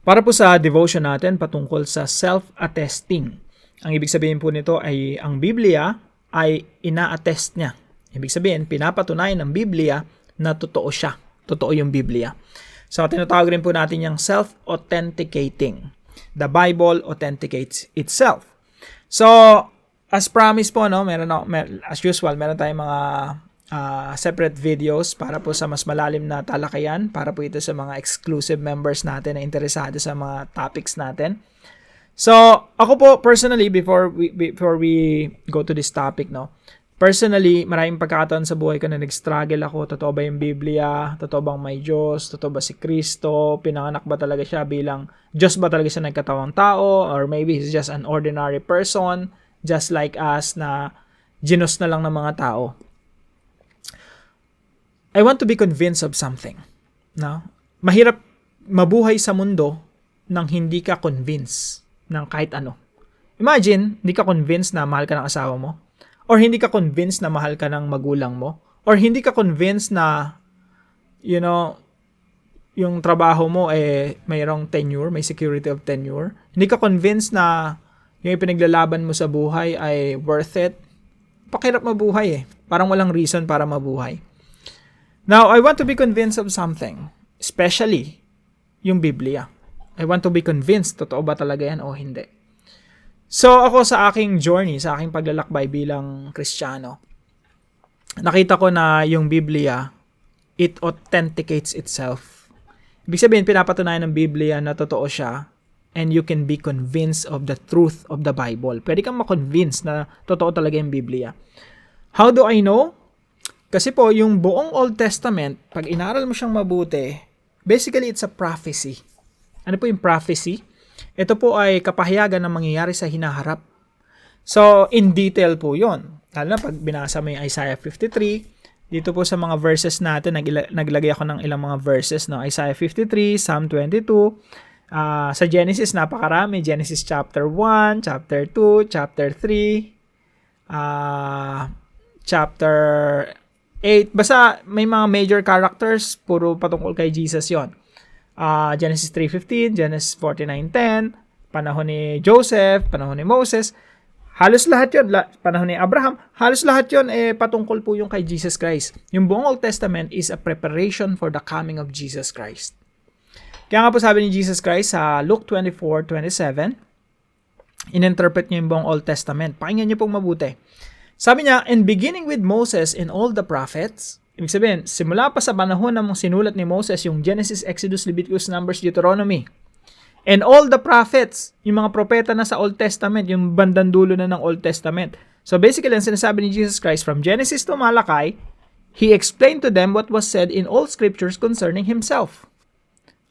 Para po sa devotion natin patungkol sa self-attesting. Ang ibig sabihin po nito ay ang Biblia ay ina-attest niya. Ibig sabihin, pinapatunayan ng Biblia na totoo siya. Totoo yung Biblia. So, tinatawag rin po natin yung self-authenticating. The Bible authenticates itself. So, as promised po, no, as usual, meron tayong mga separate videos para po sa mas malalim na talakayan, para po ito sa mga exclusive members natin na interesado sa mga topics natin. So, ako po personally, before we go to this topic, no, personally, maraming pagkakataon sa buhay ko na nag-struggle ako. Totoo ba yung Biblia? Totoo bang may Diyos? Totoo ba si Kristo? Pinanganak ba talaga siya bilang Diyos ba talaga siya nagkatawang tao? Or maybe he's just an ordinary person, just like us, na ginos na lang ng mga tao. I want to be convinced of something. No? Mahirap mabuhay sa mundo nang hindi ka convinced ng kahit ano. Imagine, hindi ka convinced na mahal ka ng asawa mo. Or hindi ka convinced na mahal ka ng magulang mo. Or hindi ka convinced na, yung trabaho mo mayroong tenure, may security of tenure. Hindi ka convinced na yung ipinaglalaban mo sa buhay ay worth it. Pakirap mabuhay Parang walang reason para mabuhay. Now, I want to be convinced of something, especially yung Biblia. I want to be convinced, totoo ba talaga yan o hindi. So, ako sa aking journey, sa aking paglalakbay bilang Kristiyano, nakita ko na yung Biblia, it authenticates itself. Ibig sabihin, pinapatunayan ng Biblia na totoo siya, and you can be convinced of the truth of the Bible. Pwede kang ma-convince na totoo talaga yung Biblia. How do I know? Kasi po, yung buong Old Testament, pag inaral mo siyang mabuti, basically it's a prophecy. Ano po yung prophecy? Ito po ay kapahayagan na mangyayari sa hinaharap. So, in detail po yon. Lalo na pag binasa mo yung Isaiah 53, dito po sa mga verses natin, naglagay ako ng ilang mga verses, no? Isaiah 53, Psalm 22, sa Genesis, napakarami. Genesis chapter 1, chapter 2, chapter 3, chapter 8. Basta may mga major characters, puro patungkol kay Jesus yon. Genesis 3:15, Genesis 49:10, panahon ni Joseph, panahon ni Moses, halos lahat yon, panahon ni Abraham, halos lahat yon patungkol po yung kay Jesus Christ. Yung buong Old Testament is a preparation for the coming of Jesus Christ. Kaya nga po sabi ni Jesus Christ sa Luke 24:27, in-interpret niya yung buong Old Testament. Pakinggan niyo pong mabuti. Sabi niya, and beginning with Moses and all the prophets, ibig sabihin, simula pa sa panahon na sinulat ni Moses yung Genesis, Exodus, Leviticus, Numbers, Deuteronomy, and all the prophets, yung mga propeta na sa Old Testament, yung bandang dulo na ng Old Testament. So basically, ang sinasabi ni Jesus Christ, from Genesis to Malachi, He explained to them what was said in all scriptures concerning Himself.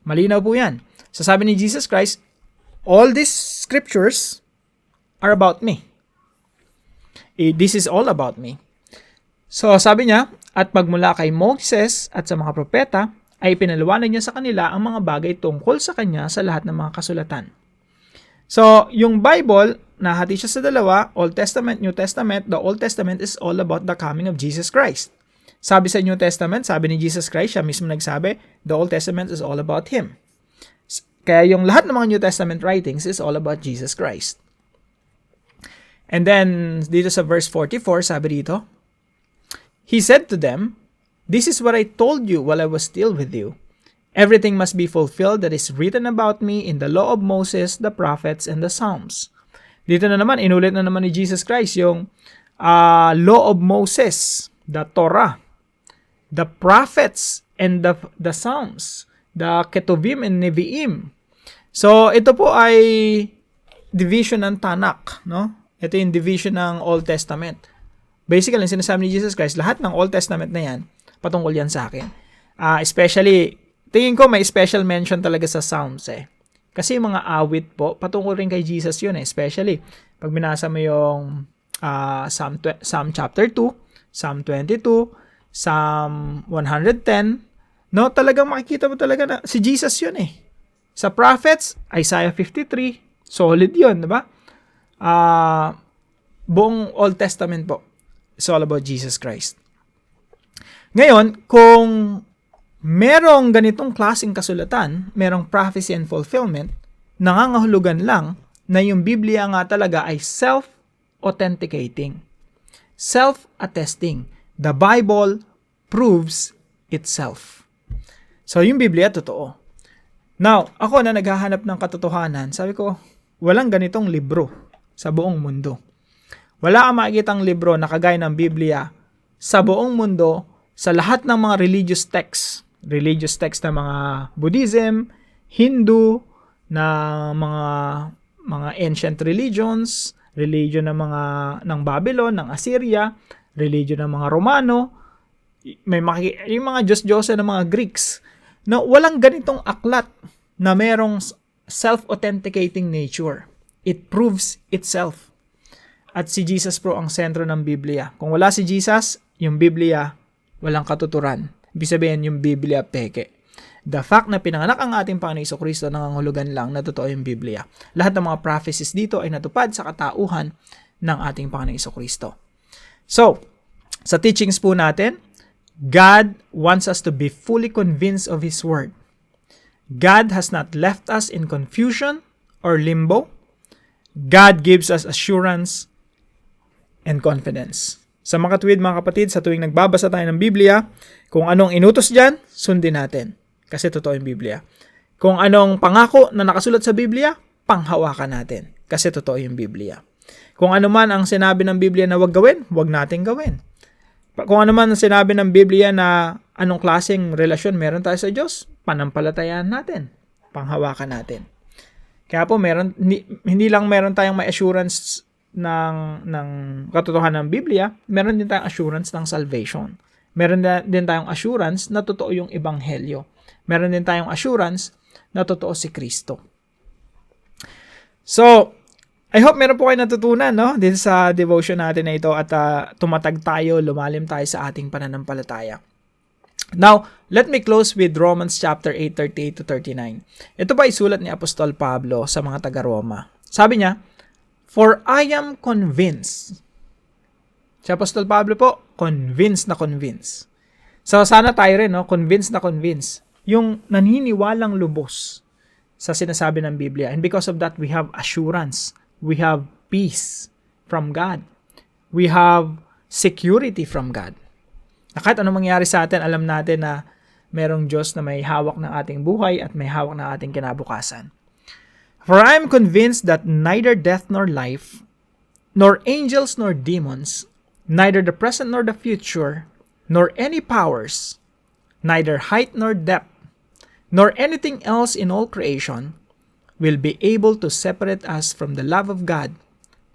Malinaw po yan. So sabi ni Jesus Christ, all these scriptures are about me. This is all about me. So sabi niya, at magmula kay Moses at sa mga propeta, ay pinaliwanag niya sa kanila ang mga bagay tungkol sa kanya sa lahat ng mga kasulatan. So, yung Bible, nahati siya sa dalawa, Old Testament, New Testament. The Old Testament is all about the coming of Jesus Christ. Sabi sa New Testament, sabi ni Jesus Christ, siya mismo nagsabi, the Old Testament is all about Him. Kaya yung lahat ng mga New Testament writings is all about Jesus Christ. And then, dito sa verse 44, sabi dito, He said to them, this is what I told you while I was still with you. Everything must be fulfilled that is written about me in the law of Moses, the prophets, and the Psalms. Dito na naman, inulit na naman ni Jesus Christ yung law of Moses, the Torah, the prophets, and the Psalms, the Ketuvim and Nevi'im. So, ito po ay division ng Tanakh, no? Ito yung division ng Old Testament. Basically, ang sinasabi ni Jesus Christ, lahat ng Old Testament na yan, patungkol yan sa akin. Especially, tingin ko may special mention talaga sa Psalms Kasi yung mga awit po, patungkol rin kay Jesus yun Especially, pag binasa mo yung Psalm chapter 2, Psalm 22, Psalm 110, no, talagang makikita mo talaga na si Jesus yun Sa prophets, Isaiah 53, solid yun, diba? Buong Old Testament po, it's all about Jesus Christ. Ngayon, kung merong ganitong klaseng kasulatan, merong prophecy and fulfillment, nangangahulugan lang na yung Biblia nga talaga ay self-authenticating, self-attesting. The Bible proves itself. So, yung Biblia, totoo. Now, ako na naghahanap ng katotohanan, sabi ko, walang ganitong libro sa buong mundo. Wala kang makikitang libro na kagaya ng Biblia sa buong mundo, sa lahat ng mga religious texts na mga Buddhism, Hindu, na mga ancient religion ng Babylon, ng Assyria, religion ng mga Romano, yung mga Diyos-Diyosa ng mga Greeks, na walang ganitong aklat na merong self-authenticating nature. It proves itself. At si Jesus po ang sentro ng Biblia. Kung wala si Jesus, yung Biblia walang katuturan. Ibig sabihin, yung Biblia peke. The fact na pinanganak ang ating Panginoon Jesucristo, nangangahulugan lang na totoo yung Biblia. Lahat ng mga prophecies dito ay natupad sa katauhan ng ating Panginoon Jesucristo. So, sa teachings po natin, God wants us to be fully convinced of His Word. God has not left us in confusion or limbo. God gives us assurance and confidence. Sa mga katuwid, mga kapatid, sa tuwing nagbabasa tayo ng Biblia, kung anong inutos dyan, sundin natin. Kasi totoo yung Biblia. Kung anong pangako na nakasulat sa Biblia, panghawakan natin. Kasi totoo yung Biblia. Kung ano man ang sinabi ng Biblia na wag gawin, wag natin gawin. Kung ano man ang sinabi ng Biblia na anong klaseng relasyon meron tayo sa Diyos, panampalatayaan natin, panghawakan natin. Kaya po hindi lang meron tayong may assurance ng katotohanan ng Biblia, meron din tayong assurance ng salvation. Meron din tayong assurance na totoo yung ebanghelyo. Meron din tayong assurance na totoo si Kristo. So, I hope meron po kayo natutunan, no? Dito sa devotion natin na ito at tumatag tayo, lumalim tayo sa ating pananampalataya. Now, let me close with Romans chapter 8, 38 to 39. Ito pa isulat ni Apostol Pablo sa mga taga-Roma. Sabi niya, "For I am convinced." Si Apostol Pablo po, convinced na convinced. So, sana tayo rin, no? Convinced na convinced. Yung naniniwalang lubos sa sinasabi ng Biblia. And because of that, we have assurance. We have peace from God. We have security from God. Na kahit anong mangyari sa atin, alam natin na merong Diyos na may hawak ng ating buhay at may hawak ng ating kinabukasan. "For I am convinced that neither death nor life, nor angels nor demons, neither the present nor the future, nor any powers, neither height nor depth, nor anything else in all creation, will be able to separate us from the love of God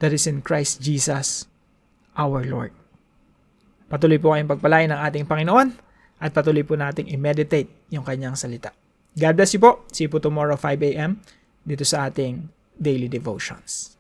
that is in Christ Jesus, our Lord." Patuloy po kayong pagpalain ng ating Panginoon at patuloy po nating i-meditate yung kanyang salita. God bless you po. See you po tomorrow 5 a.m. dito sa ating Daily Devotions.